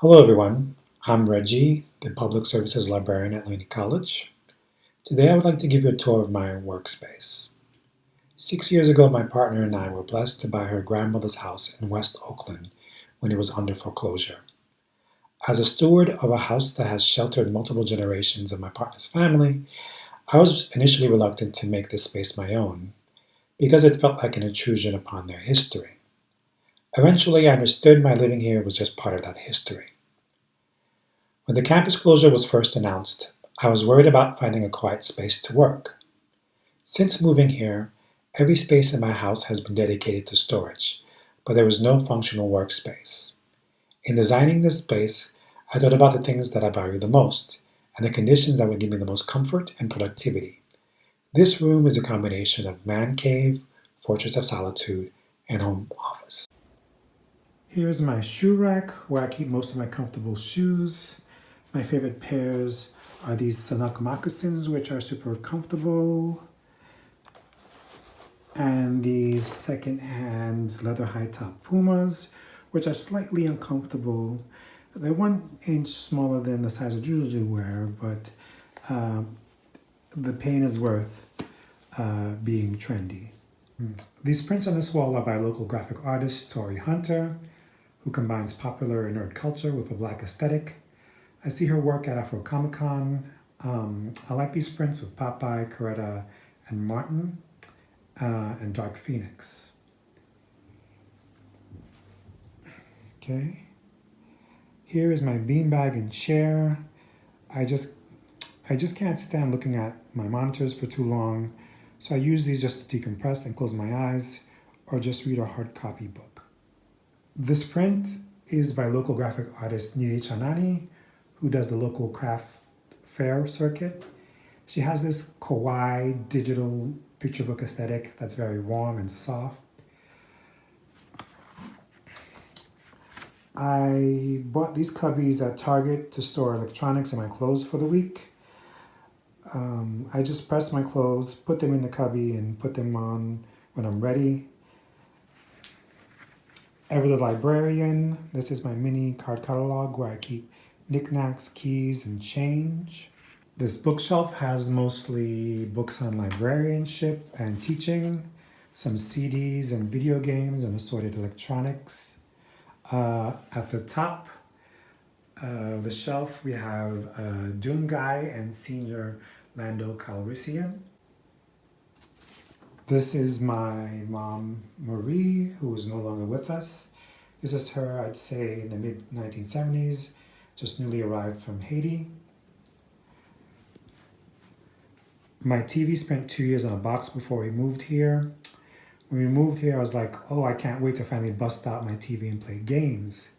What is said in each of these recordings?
Hello everyone, I'm Reggie, the Public Services Librarian at Laney College. Today I would like to give you a tour of my workspace. 6 years ago, my partner and I were blessed to buy her grandmother's house in West Oakland when it was under foreclosure. As a steward of a house that has sheltered multiple generations of my partner's family, I was initially reluctant to make this space my own because it felt like an intrusion upon their history. Eventually, I understood my living here was just part of that history. When the campus closure was first announced, I was worried about finding a quiet space to work. Since moving here, every space in my house has been dedicated to storage, but there was no functional workspace. In designing this space, I thought about the things that I value the most and the conditions that would give me the most comfort and productivity. This room is a combination of man cave, fortress of solitude, and home office. Here's my shoe rack where I keep most of my comfortable shoes. My favorite pairs are these Sanuk moccasins, which are super comfortable, and these second-hand leather high-top Pumas, which are slightly uncomfortable. They're 1 inch smaller than the size I usually wear, but the pain is worth being trendy. These prints on this wall are by local graphic artist Tori Hunter, who combines popular and nerd culture with a black aesthetic. I see her work at Afro Comic Con. I like these prints with Popeye, Coretta, and Martin, and Dark Phoenix. Okay. Here is my beanbag and chair. I just can't stand looking at my monitors for too long, so I use these just to decompress and close my eyes, or just read a hard copy book. This print is by local graphic artist Niri Chanani, who does the local craft fair circuit. She has this kawaii digital picture book aesthetic that's very warm and soft. I bought these cubbies at Target to store electronics and my clothes for the week. I just press my clothes, put them in the cubby, and put them on when I'm ready. Ever the Librarian, this is my mini card catalog where I keep knickknacks, keys, and change. This bookshelf has mostly books on librarianship and teaching, some CDs and video games and assorted electronics. At the top of the shelf, we have Doom Guy and Senior Lando Calrissian. This is my mom, Marie, who is no longer with us. This is her, I'd say, in the mid-1970s, just newly arrived from Haiti. My TV spent 2 years on a box before we moved here. When we moved here, I was like, oh, I can't wait to finally bust out my TV and play games.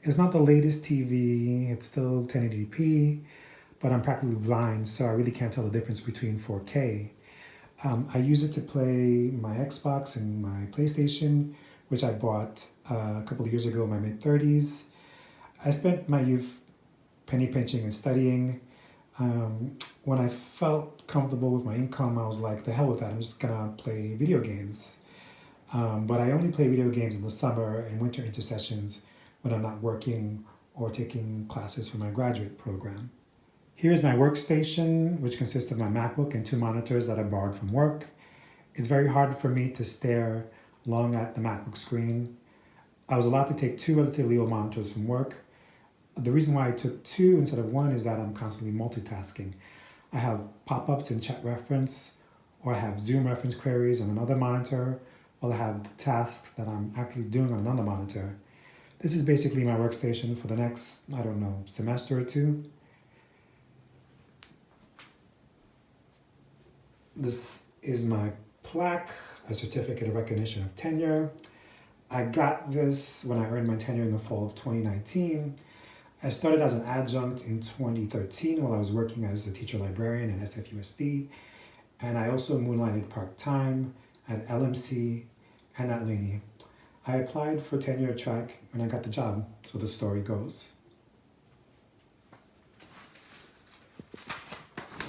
It's not the latest TV, it's still 1080p, but I'm practically blind, so I really can't tell the difference between 4K. I use it to play my Xbox and my PlayStation, which I bought a couple of years ago in my mid-30s. I spent my youth penny pinching and studying. When I felt comfortable with my income, I was like, the hell with that, I'm just gonna play video games. But I only play video games in the summer and winter intersessions when I'm not working or taking classes for my graduate program. Here's my workstation, which consists of my MacBook and 2 monitors that I borrowed from work. It's very hard for me to stare long at the MacBook screen. I was allowed to take 2 relatively old monitors from work. The reason why I took 2 instead of 1 is that I'm constantly multitasking. I have pop-ups in chat reference, or I have Zoom reference queries on another monitor, while I have the tasks that I'm actually doing on another monitor. This is basically my workstation for the next, semester or 2. This is my plaque, a certificate of recognition of tenure. I got this when I earned my tenure in the fall of 2019. I started as an adjunct in 2013 while I was working as a teacher librarian at SFUSD, and I also moonlighted part-time at LMC and at Laney. I applied for tenure track and I got the job, so the story goes.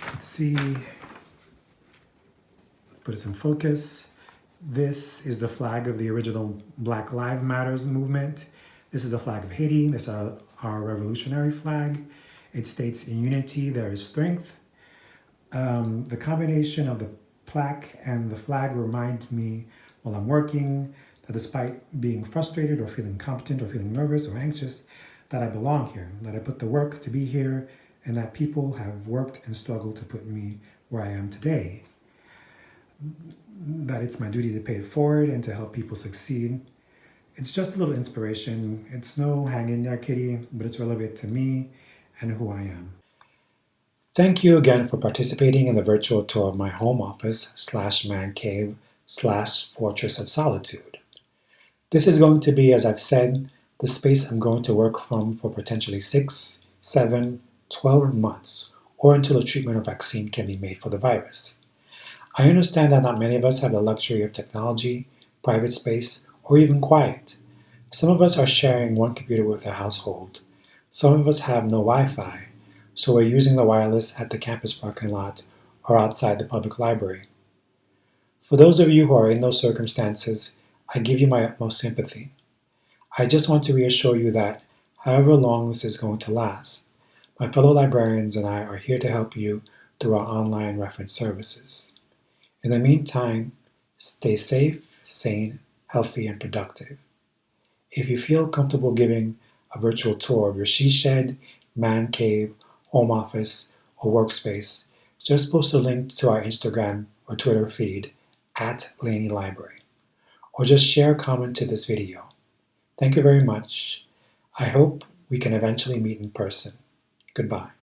Let's see. Put this in focus. This is the flag of the original Black Lives Matters movement. This is the flag of Haiti. These are our revolutionary flag. It states, "In unity there is strength." The combination of the plaque and the flag remind me while I'm working that despite being frustrated or feeling incompetent or feeling nervous or anxious, that I belong here, that I put the work to be here, and that people have worked and struggled to put me where I am today. That it's my duty to pay it forward and to help people succeed. It's just a little inspiration. It's no hang in there, kitty, but it's relevant to me and who I am. Thank you again for participating in the virtual tour of my home office / man cave / fortress of solitude. This is going to be, as I've said, the space I'm going to work from for potentially 6, 7, 12 months, or until a treatment or vaccine can be made for the virus. I understand that not many of us have the luxury of technology, private space, or even quiet. Some of us are sharing one computer with a household. Some of us have no Wi-Fi, so we're using the wireless at the campus parking lot or outside the public library. For those of you who are in those circumstances, I give you my utmost sympathy. I just want to reassure you that, however long this is going to last, my fellow librarians and I are here to help you through our online reference services. In the meantime, stay safe, sane, healthy, and productive. If you feel comfortable giving a virtual tour of your she shed, man cave, home office, or workspace, just post a link to our Instagram or Twitter feed @LaneyLibrary, or just share a comment to this video. Thank you very much. I hope we can eventually meet in person. Goodbye.